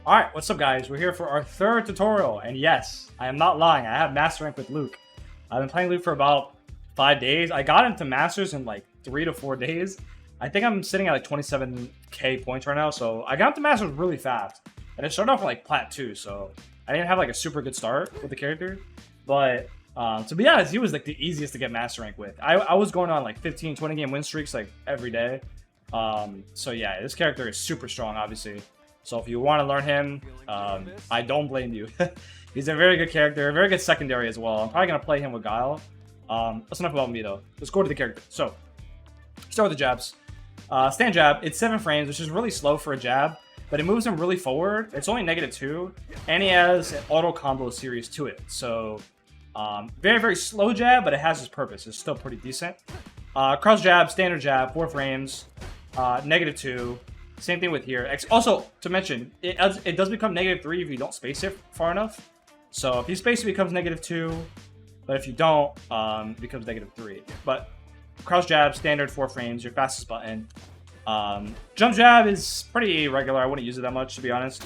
Alright, what's up guys? We're here for our third tutorial, and yes, I am not lying, I have Master Rank with Luke. I've been playing Luke for about 5 days. I got into Masters in like 3 to 4 days. I think I'm sitting at like 27k points right now, so I got into Masters really fast. And it started off like Plat 2, so I didn't have like a super good start with the character. But to be honest, he was like the easiest to get Master Rank with. I was going on like 15, 20 game win streaks like every day. So yeah, this character is super strong, obviously. So if you want to learn him, I don't blame you. He's a very good character, a very good secondary as well. I'm probably going to play him with Guile. That's enough about me though. Let's go to the character. So, start with the jabs. Stand jab, it's 7 frames, which is really slow for a jab, but it moves him really forward. It's only -2, and he has an auto combo series to it. So, very, very slow jab, but it has its purpose. It's still pretty decent. Cross jab, standard jab, 4 frames, -2. Same thing with here. Also, to mention, it does become -3 if you don't space it far enough. So if you space it, becomes -2, but if you don't, it becomes -3. But cross jab, standard 4 frames, your fastest button. Jump jab is pretty regular. I wouldn't use it that much, to be honest.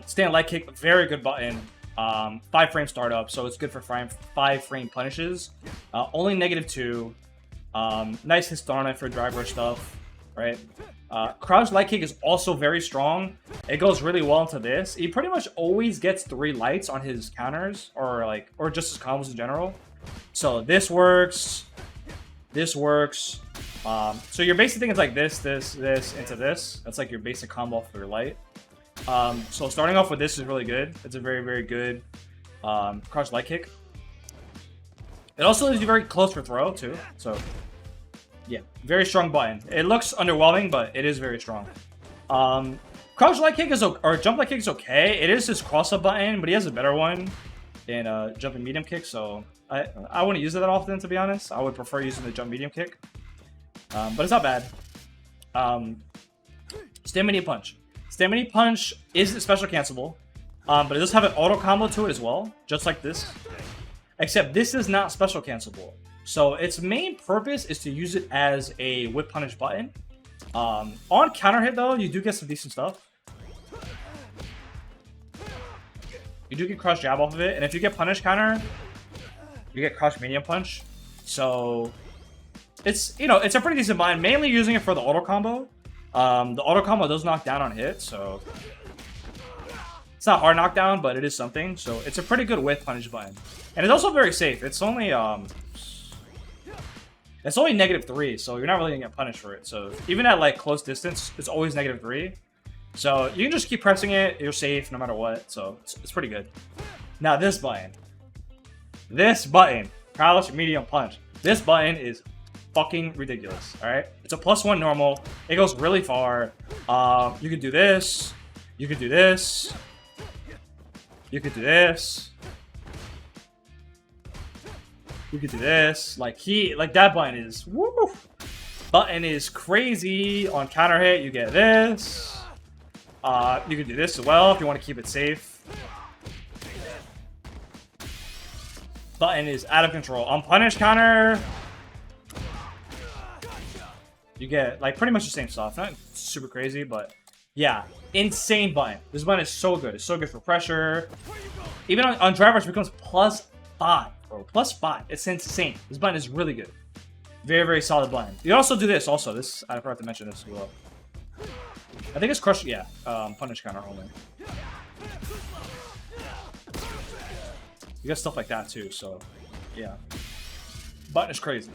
Stand leg kick, very good button. 5 frame startup, so it's good for 5 frame punishes. Only -2. Nice hit on it for driver stuff. Right, crouch light kick is also very strong. It goes really well into this. He pretty much always gets 3 lights on his counters, or just his combos in general. So this works. This works. So your basic thing is like this into this. That's like your basic combo for your light. So starting off with this is really good. It's a very, very good crouch light kick. It also leaves you very close for throw too. So. Yeah, very strong button. It looks underwhelming, but it is very strong. Crouch light kick is or jump light kick is okay. It is his cross up button, but he has a better one in jump and medium kick. So I wouldn't use it that often, to be honest. I would prefer using the jump medium kick, but it's not bad. Stand medium punch. Stand medium punch is special cancelable, but it does have an auto combo to it as well, just like this. Except this is not special cancelable. So its main purpose is to use it as a whip punish button. On counter hit though, you do get some decent stuff. You do get crush jab off of it, and if you get punish counter, you get crush medium punch. So it's it's a pretty decent button. Mainly using it for the auto combo. The auto combo does knock down on hit, so it's not hard knockdown, but it is something. So it's a pretty good whip punish button, and it's also very safe. It's only -3, so you're not really gonna get punished for it. So even at like close distance, it's always -3. So you can just keep pressing it. You're safe no matter what. So it's pretty good. Now this button, crouch medium punch. This button is fucking ridiculous. All right, it's a +1 normal. It goes really far. You could do this. You could do this. You could do this. You could do this. Like that button is woo. Button is crazy. On counter hit, you get this. You can do this as well if you want to keep it safe. Button is out of control. On punish counter, you get like pretty much the same stuff. Not super crazy, but yeah, insane button. This button is so good. It's so good for pressure. Even on drivers, it becomes +5. Bro, +5. It's insane. This button is really good. Very, very solid button. You can also do this. Also, this I forgot to mention this as well. I think it's crush. Yeah, punish counter only. You got stuff like that too. So, yeah, button is crazy.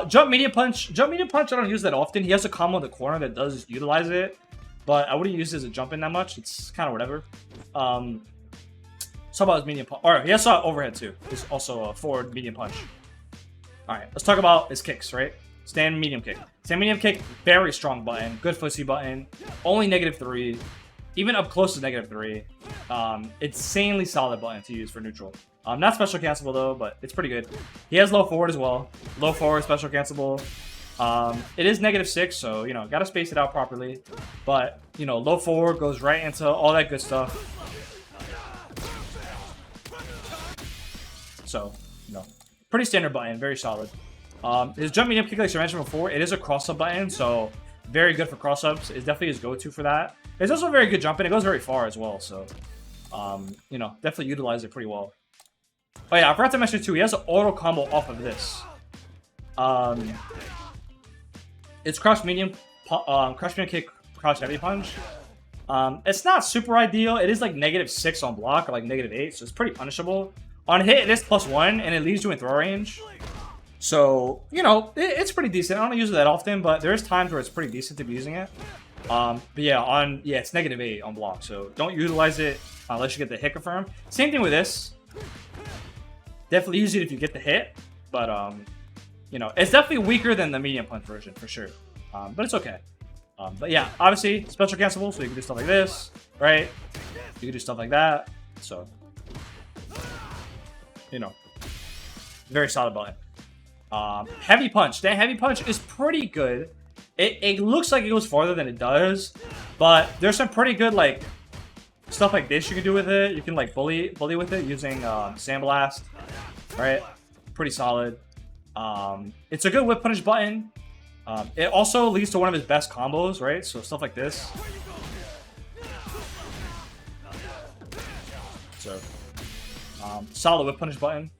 Jump medium punch. Jump medium punch. I don't use that often. He has a combo in the corner that does utilize it, but I wouldn't use it as a jump in that much. It's kind of whatever. Let's talk about his medium punch. Alright, he also overhead too. It's also a forward medium punch. Alright, let's talk about his kicks, right? Stand medium kick. Stand medium kick, very strong button. Good footsie button. Only -3. Even up close to -3. Insanely solid button to use for neutral. Not special cancelable though, but it's pretty good. He has low forward as well. Low forward, special cancelable. It is -6, so, gotta space it out properly. But, low forward goes right into all that good stuff. So, pretty standard button, very solid. His jump medium kick, like I mentioned before, it is a cross-up button, so very good for cross-ups. It's definitely his go-to for that. It's also a very good jump, and it goes very far as well. So, you know, definitely utilize it pretty well. Oh yeah, I forgot to mention too. He has an auto combo off of this. It's crouch medium, crouch medium kick, crouch heavy punch. It's not super ideal. It is like -6 on block or like -8, so it's pretty punishable. On hit, it is +1, and it leaves you in throw range. So, you know, it's pretty decent. I don't use it that often, but there's times where it's pretty decent to be using it. But yeah, it's -8 on block, so don't utilize it unless you get the hit confirm. Same thing with this. Definitely use it if you get the hit, but you know, it's definitely weaker than the medium punch version for sure. But it's okay. But yeah, obviously special cancelable, so you can do stuff like this, right? You can do stuff like that. So, you know, very solid button. Heavy punch. That heavy punch is pretty good. It looks like it goes farther than it does, but there's some pretty good like stuff like this you can do with it. You can like bully with it using Sandblast, right? Pretty solid. It's a good whip punish button. It also leads to one of his best combos, right? So stuff like this. So solid whip punish button.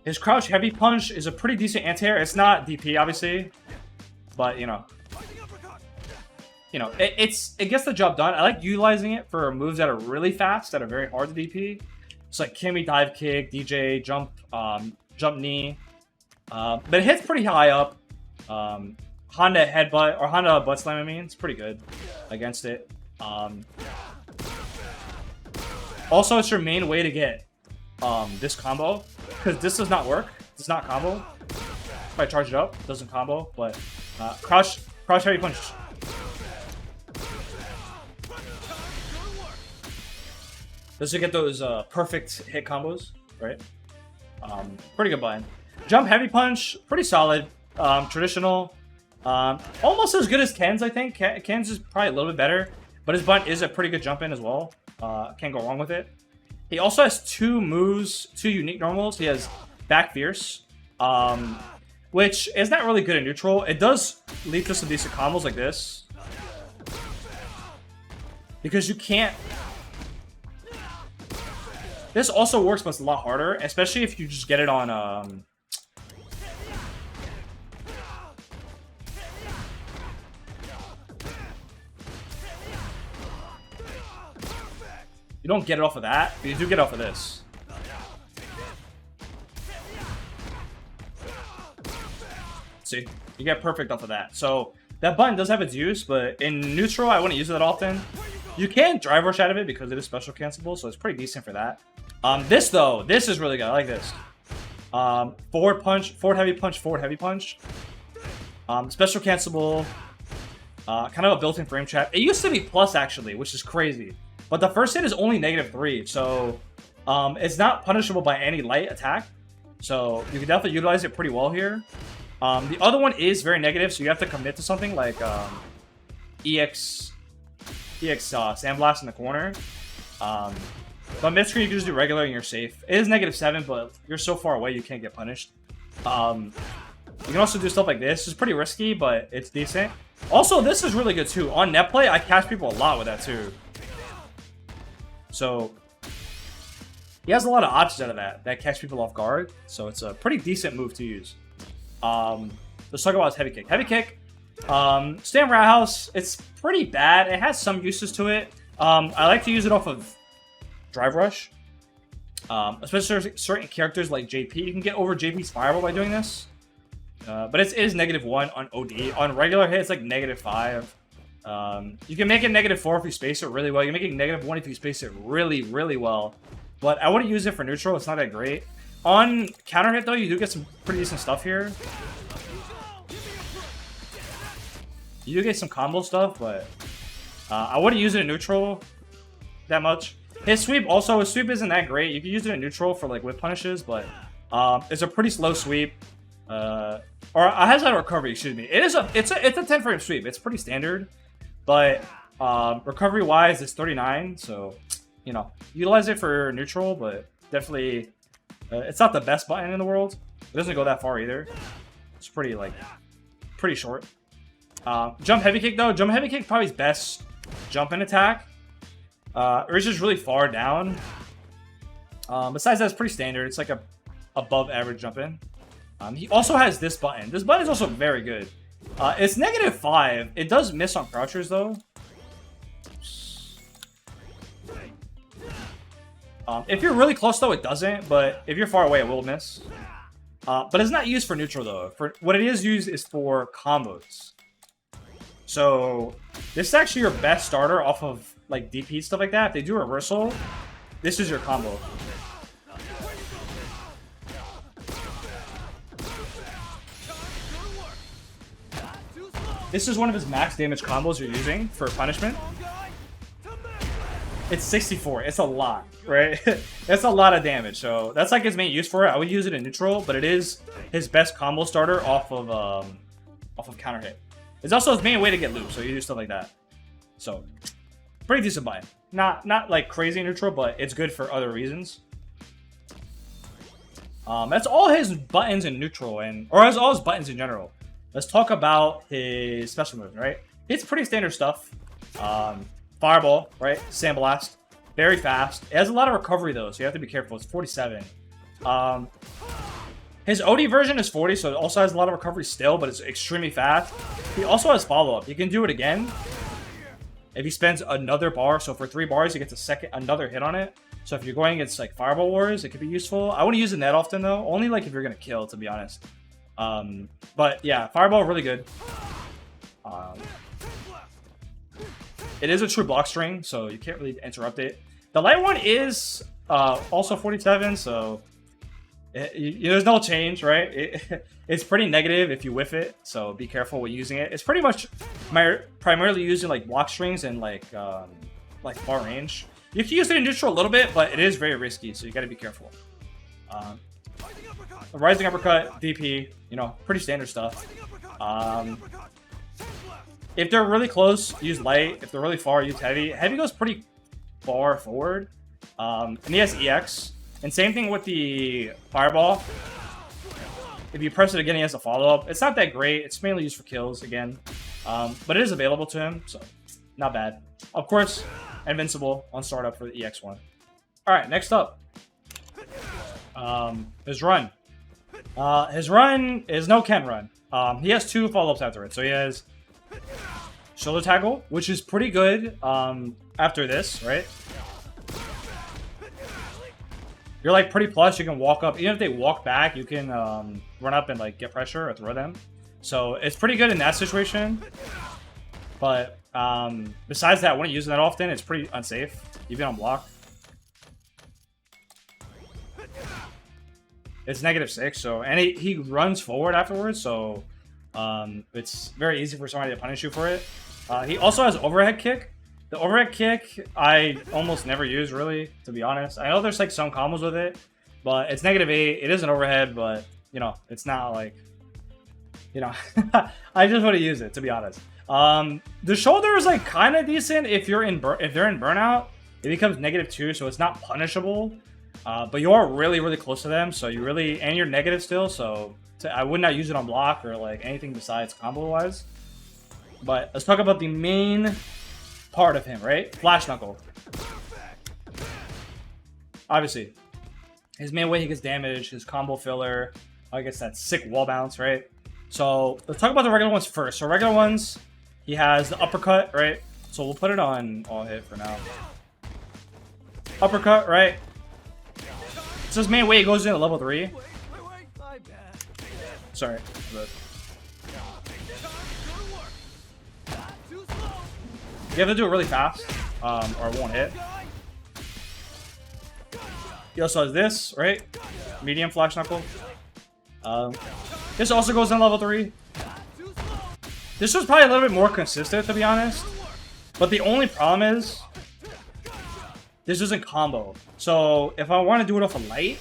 His crouch heavy punch is a pretty decent anti-air. It's not DP obviously, but you know, it gets the job done. I like utilizing it for moves that are really fast, that are very hard to DP. It's like Kimmy dive kick, DJ jump, jump knee. But it hits pretty high up. Honda headbutt or Honda butt slam. I mean, it's pretty good against it. Also, it's your main way to get this combo, because this does not work. Does not combo. If I charge it up, it doesn't combo. But crouch heavy punch. This will get those perfect hit combos, right? Pretty good button. Jump heavy punch, pretty solid. Traditional. Almost as good as Ken's, I think. Ken's is probably a little bit better, but his button is a pretty good jump in as well. Can't go wrong with it. He also has two moves, two unique normals. He has Back Fierce, which is not really good in neutral. It does lead to some decent combos like this, because you can't. This also works, but it's a lot harder, especially if you just get it on. You don't get it off of that, but you do get it off of this. See, you get perfect off of that. So that button does have its use, but in neutral, I wouldn't use it that often. You can drive rush out of it because it is special cancelable, so it's pretty decent for that. This though, this is really good. I like this. Forward punch, forward heavy punch, forward heavy punch. Special cancelable. Kind of a built-in frame trap. It used to be plus actually, which is crazy. But the first hit is only -3, so it's not punishable by any light attack. So you can definitely utilize it pretty well here. The other one is very negative, so you have to commit to something like EX Sandblast in the corner. But mid-screen you can just do regular and you're safe. It is -7, but you're so far away you can't get punished. You can also do stuff like this. It's pretty risky, but it's decent. Also, this is really good too. On net play, I catch people a lot with that too. So he has a lot of options out of that catch people off guard. So it's a pretty decent move to use. Let's talk about his heavy kick. Heavy kick. Stand Roundhouse. It's pretty bad. It has some uses to it. I like to use it off of Drive Rush. Especially certain characters like JP. You can get over JP Spiral by doing this. But it is -1 on OD. On regular hit, it's like -5. You can make it -4 if you space it really well. You can make it -1 if you space it really, really well. But I wouldn't use it for neutral. It's not that great. On counter hit, though, you do get some pretty decent stuff here. You do get some combo stuff, but I wouldn't use it in neutral that much. His sweep isn't that great. You can use it in neutral for like whip punishes, but it's a pretty slow sweep. Or it has a recovery, excuse me. It's a 10 frame sweep. It's pretty standard, but recovery wise, it's 39. So, you know, utilize it for neutral, but definitely it's not the best button in the world. It doesn't go that far either. It's pretty short. Jump heavy kick though. Jump heavy kick probably is best jump in attack. Reaches really far down. Besides that, it's pretty standard. It's like a above average jump in. He also has this button. This button is also very good. It's -5. It does miss on crouchers though. If you're really close though, it doesn't. But if you're far away, it will miss. But it's not used for neutral though. For what it is used is for combos. So this is actually your best starter off of like DP stuff like that. If they do reversal, this is your combo. This is one of his max damage combos you're using for punishment. It's 64. It's a lot, right? That's a lot of damage. So that's like his main use for it. I would use it in neutral, but it is his best combo starter off of counter hit. It's also his main way to get loot, so you do stuff like that. So pretty decent buy. Not like crazy neutral, but it's good for other reasons. That's all his buttons in neutral, or has all his buttons in general. Let's talk about his special move, right? It's pretty standard stuff. Fireball, right? Sandblast. Very fast. It has a lot of recovery, though, so you have to be careful. It's 47. His OD version is 40, so it also has a lot of recovery still, but it's extremely fast. He also has follow-up. You can do it again if he spends another bar. So for 3 bars, he gets another hit on it. So if you're going against, like, Fireball Wars, it could be useful. I wouldn't use it that often, though. Only, like, if you're going to kill, to be honest. But yeah, Fireball really good. It is a true block string, so you can't really interrupt it. The light one is also 47, so there's no change, right? It's pretty negative if you whiff it, so be careful when using it. It's pretty much primarily used in like block strings and like far range. You can use it in neutral a little bit, but it is very risky, so you got to be careful. Rising uppercut, DP, you know, pretty standard stuff. If they're really close, use light. If they're really far, use heavy. Heavy goes pretty far forward. And he has EX. And same thing with the fireball. If you press it again, he has a follow-up. It's not that great. It's mainly used for kills again. But it is available to him, so not bad. Of course, invincible on startup for the EX one. Alright, next up. His run. His run is no Ken run. He has 2 follow-ups after it. So he has shoulder tackle, which is pretty good after this, right? You're like pretty plus, you can walk up. Even if they walk back, you can run up and like get pressure or throw them. So it's pretty good in that situation. But besides that, I wouldn't use it that often. It's pretty unsafe, even on block. It's -6, so and he runs forward afterwards, so it's very easy for somebody to punish you for it. He also has overhead kick. The overhead kick I almost never use, really, to be honest. I know there's like some combos with it, but it's -8. It is an overhead, but you know, it's not like, you know, I just want to use it, to be honest. The shoulder is like kind of decent if they're in burnout. It becomes -2, so it's not punishable. But you are really close to them, so you really, and you're negative still, so I would not use it on block or like anything besides combo wise. But let's talk about the main part of him, right? Flash Knuckle. Obviously, his main way he gets damage, his combo filler, I guess that sick wall bounce, right? So let's talk about the regular ones first. So regular ones, he has the uppercut, right? So we'll put it on all hit for now. Uppercut, right? It's his main way he goes in at level 3. Sorry. You have to do it really fast, or it won't hit. He also has this, right? Medium Flash Knuckle. This also goes in level 3. This was probably a little bit more consistent, to be honest. But the only problem is, this isn't combo. So if I want to do it off a light,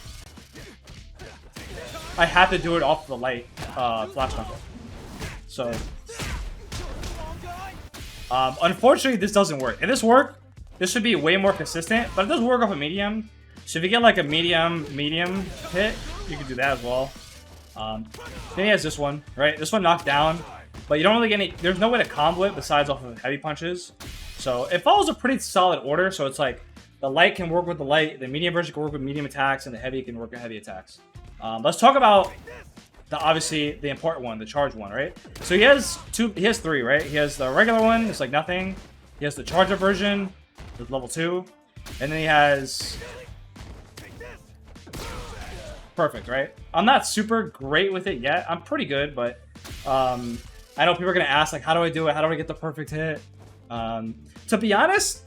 I have to do it off the light Flash Knuckle. So unfortunately, this doesn't work. If this worked, this should be way more consistent. But it does work off a medium. So if you get like a medium hit, you can do that as well. Then he has this one, right? This one knocked down. but you don't really get any. There's no way to combo it besides off of heavy punches. So it follows a pretty solid order. So it's like the light can work with the light, the medium version can work with medium attacks, and the heavy can work with heavy attacks. Let's talk about obviously the important one, the charge one, right? So he has three, right? He has the regular one, it's like nothing. He has the charger version, with level 2, and then he has perfect, right? I'm not super great with it yet. I'm pretty good, but I know people are gonna ask, like, how do I do it? How do I get the perfect hit? To be honest,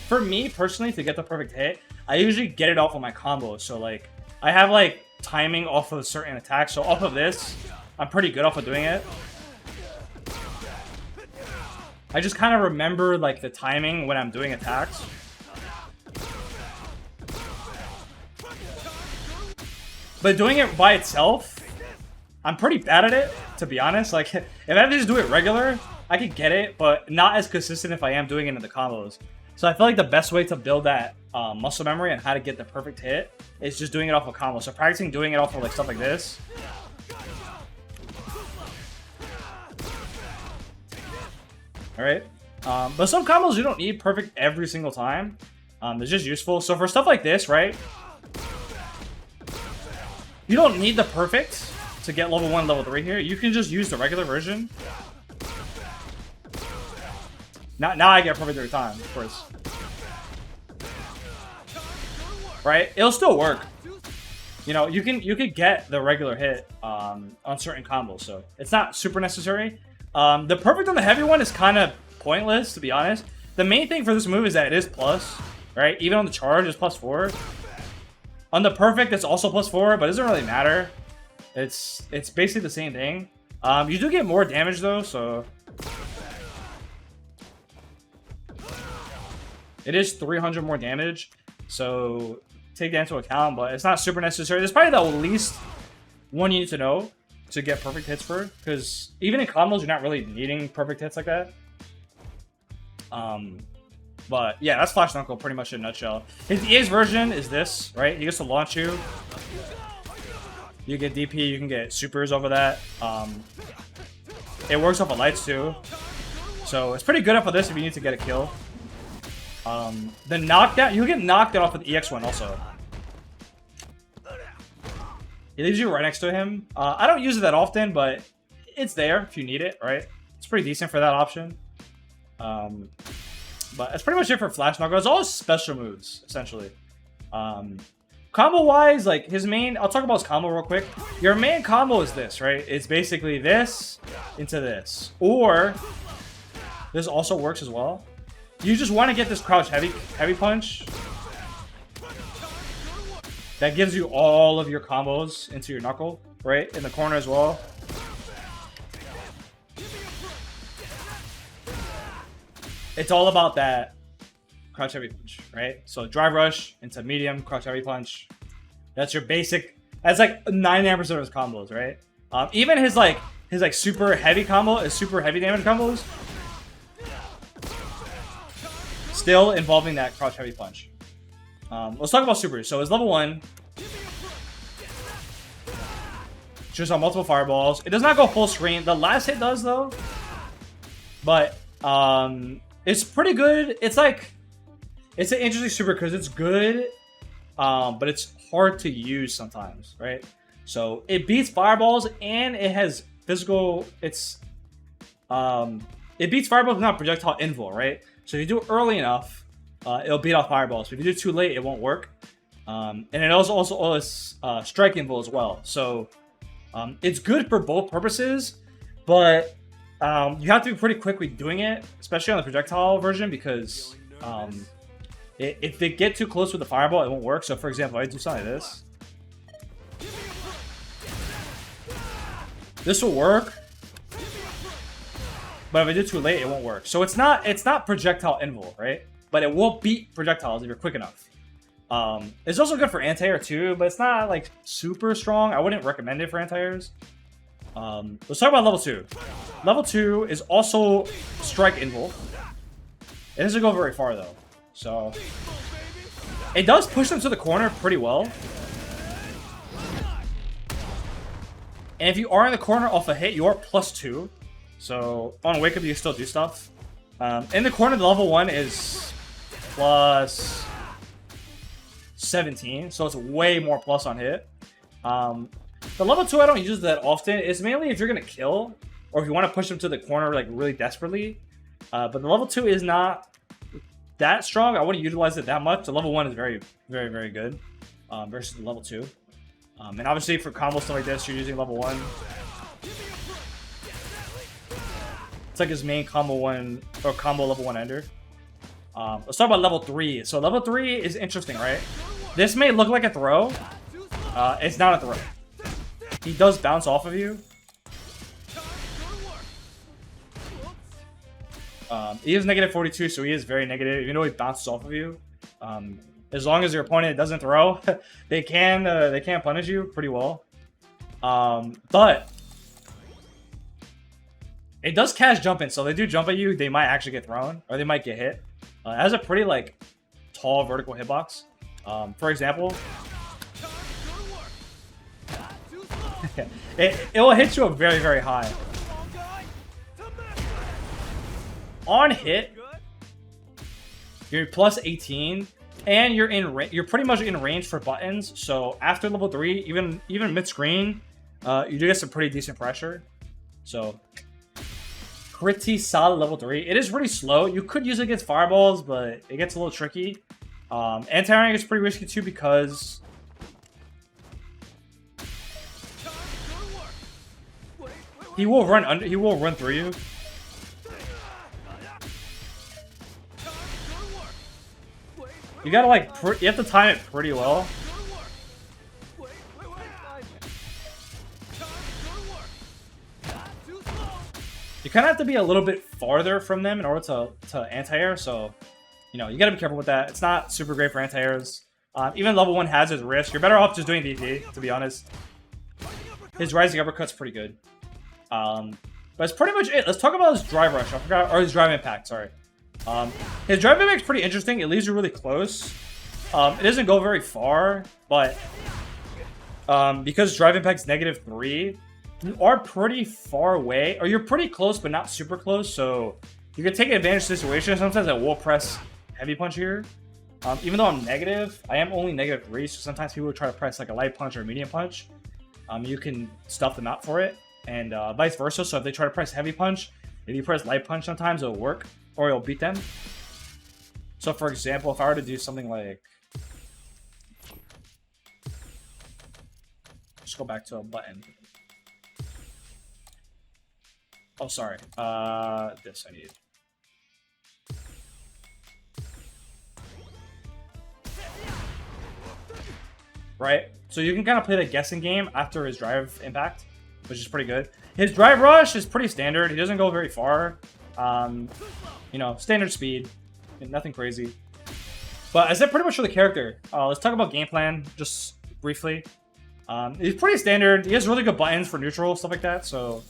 for me personally, to get the perfect hit, I usually get it off of my combos. So like, I have like timing off of certain attacks. So off of this, I'm pretty good off of doing it. I just kind of remember like the timing when I'm doing attacks. But doing it by itself, I'm pretty bad at it, to be honest. Like, if I had to just do it regular, I could get it, but not as consistent if I am doing it in the combos. So I feel like the best way to build that muscle memory and how to get the perfect hit is just doing it off of combos. So practicing doing it off of like stuff like this. Alright? But some combos you don't need perfect every single time. It's just useful. So for stuff like this, right? You don't need the perfect to get level 1, level 3 here. You can just use the regular version. Now I get perfect every time, of course. Right? It'll still work. You know, you can get the regular hit on certain combos, so it's not super necessary. The perfect on the heavy one is kind of pointless, to be honest. The main thing for this move is that it is plus, right? Even on the charge, it's +4. On the perfect, it's also +4, but it doesn't really matter. It's basically the same thing. You do get more damage though, so it is 300 more damage. So take that into account, but it's not super necessary. That's probably the least one you need to know to get perfect hits for, because even in combos, you're not really needing perfect hits like that. But yeah, that's Flash Knuckle pretty much in a nutshell. His EA's version is this, right? He gets to launch you. You get DP, you can get supers over that. It works off of lights too. So it's pretty good off of this if you need to get a kill. The knockdown, you get knocked off with the EX1 also. It leaves you right next to him. I don't use it that often, but it's there if you need it, right? It's pretty decent for that option. But that's pretty much it for Flash Knuckle. It's all special moves, essentially. Combo-wise, like, his main... I'll talk about his combo real quick. Your main combo is this, right? It's basically this into this. Or, this also works as well. You just want to get this crouch heavy punch. That gives you all of your combos into your knuckle, right? In the corner as well. It's all about that crouch heavy punch, right? So drive rush into medium, crouch heavy punch. That's your basic. That's like 99% of his combos, right? Even his super heavy combo, his super heavy damage combos, still involving that crouch heavy punch. Let's talk about supers. So his level 1 shoots out multiple fireballs. It does not go full screen. The last hit does though, but it's pretty good. It's like, it's an interesting super because it's good, but it's hard to use sometimes, right? So it beats fireballs and it has physical. It beats fireballs, not projectile invul, right? So if you do it early enough, it'll beat off fireballs. If you do it too late, it won't work. And it also has strike invul as well. So it's good for both purposes, but you have to be pretty quick with doing it, especially on the projectile version, because if they get too close with the fireball, it won't work. So for example, I do something like this. This will work, but if I do too late, it won't work. So it's not projectile invul, right? But it will beat projectiles if you're quick enough. It's also good for anti-air too, but it's not like super strong. I wouldn't recommend it for anti-airs. Let's talk about level 2. Level 2 is also strike invul. It doesn't go very far though, so it does push them to the corner pretty well. And if you are in the corner off a hit, you are +2. So on Wake Up, you can still do stuff. In the corner, the level 1 is plus 17, so it's way more plus on hit. The level 2 I don't use that often. It's mainly if you're gonna kill, or if you want to push them to the corner like really desperately. But the level 2 is not that strong. I wouldn't utilize it that much. The level 1 is very, very, very good versus the level 2. And obviously for combos stuff like this, you're using level 1. It's like his main combo 1 or combo level 1 ender. Let's talk about level 3. So level 3 is interesting, right? This may look like a throw. It's not a throw. He does bounce off of you. He is negative 42, so he is very negative, even though he bounces off of you. As long as your opponent doesn't throw, they can punish you pretty well. But it does catch jumping, so they do jump at you. They might actually get thrown, or they might get hit. It has a pretty like tall vertical hitbox. For example, it will hit you a very, very high. On hit, you're plus 18, and you're pretty much in range for buttons. So after level 3, even mid screen, you do get some pretty decent pressure. So pretty solid level 3. It is pretty slow. You could use it against fireballs, but it gets a little tricky. Anti-airing is pretty risky too because he will run through you. You gotta like, you have to time it pretty well. You kind of have to be a little bit farther from them in order to anti-air, so, you know, you gotta be careful with that. It's not super great for anti-airs. Even level 1 has its risk. You're better off just doing DP, to be honest. His rising uppercut's pretty good. But that's pretty much it. Let's talk about his drive rush. I forgot, or his drive impact, sorry. His drive impact's pretty interesting. It leaves you really close. It doesn't go very far, but because drive impact's -3, you are pretty far away, or you're pretty close, but not super close. So you can take advantage of the situation. Sometimes I will press heavy punch here. Even though I'm negative, I am only -3. So sometimes people will try to press like a light punch or a medium punch. You can stuff them out for it, and vice versa. So if they try to press heavy punch, if you press light punch, sometimes it'll work. Or you'll beat them. So for example, if I were to do something like, just go back to a button. Oh, sorry. This I need. Right? So you can kind of play the guessing game after his drive impact, which is pretty good. His drive rush is pretty standard. He doesn't go very far. You know, standard speed, nothing crazy. But I said pretty much for the character. Let's talk about game plan just briefly. He's pretty standard. He has really good buttons for neutral, stuff like that. So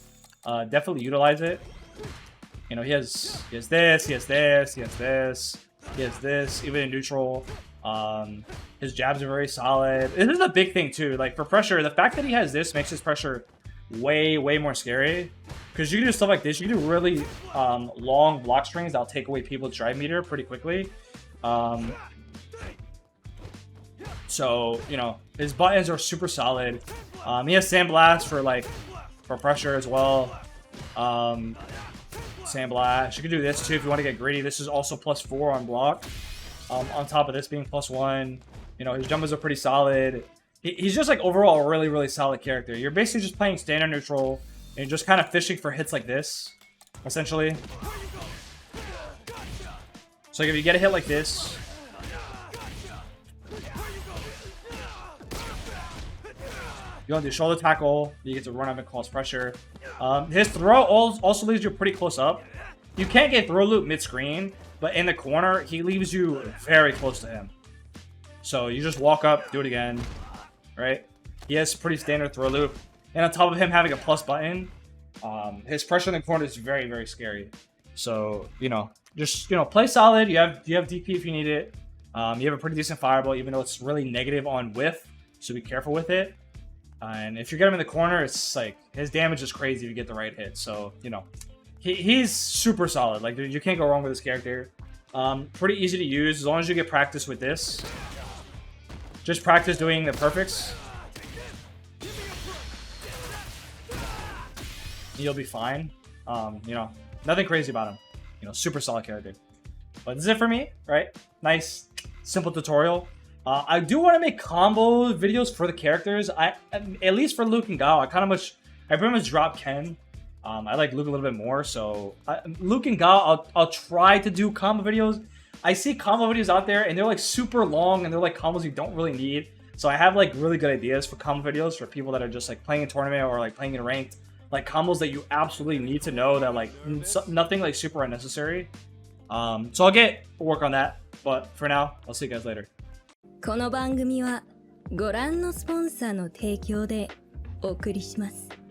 definitely utilize it. You know, he has this, he has this, he has this, he has this, even in neutral. His jabs are very solid. This is a big thing too. Like for pressure, the fact that he has this makes his pressure way, way more scary. Because you can do stuff like this. You can do really long block strings that'll take away people's drive meter pretty quickly. So, you know, his buttons are super solid. He has Sandblast for pressure as well. Sandblast. You can do this too if you want to get greedy. This is also +4 on block. On top of this being +1. You know, his jumpers are pretty solid. He's just like overall a really, really solid character. You're basically just playing standard neutral. And you're just kind of fishing for hits like this, essentially. So like if you get a hit like this, you want to do shoulder tackle, you get to run up and cause pressure. His throw also leaves you pretty close up. You can't get throw loop mid-screen, but in the corner, he leaves you very close to him. So you just walk up, do it again, right? He has pretty standard throw loop. And on top of him having a plus button, his pressure in the corner is very, very scary. So, you know, just, you know, play solid. You have DP if you need it. You have a pretty decent fireball, even though it's really negative on whiff. So be careful with it. And if you get him in the corner, it's like, his damage is crazy if you get the right hit. So, you know, he's super solid. Like, you can't go wrong with this character. Pretty easy to use as long as you get practice with this. Just practice doing the perfects. You'll be fine. You know, nothing crazy about him. You know, super solid character. But this is it for me, right? Nice, simple tutorial. I do want to make combo videos for the characters. At least for Luke and Gao, I pretty much drop Ken. I like Luke a little bit more, so Luke and Gao, I'll try to do combo videos. I see combo videos out there, and they're like super long, and they're like combos you don't really need. So I have like really good ideas for combo videos for people that are just like playing a tournament or like playing in ranked, like combos that you absolutely need to know that like nothing like super unnecessary. So I'll work on that. But for now, I'll see you guys later. この番組はご覧のスポンサーの提供でお送りします。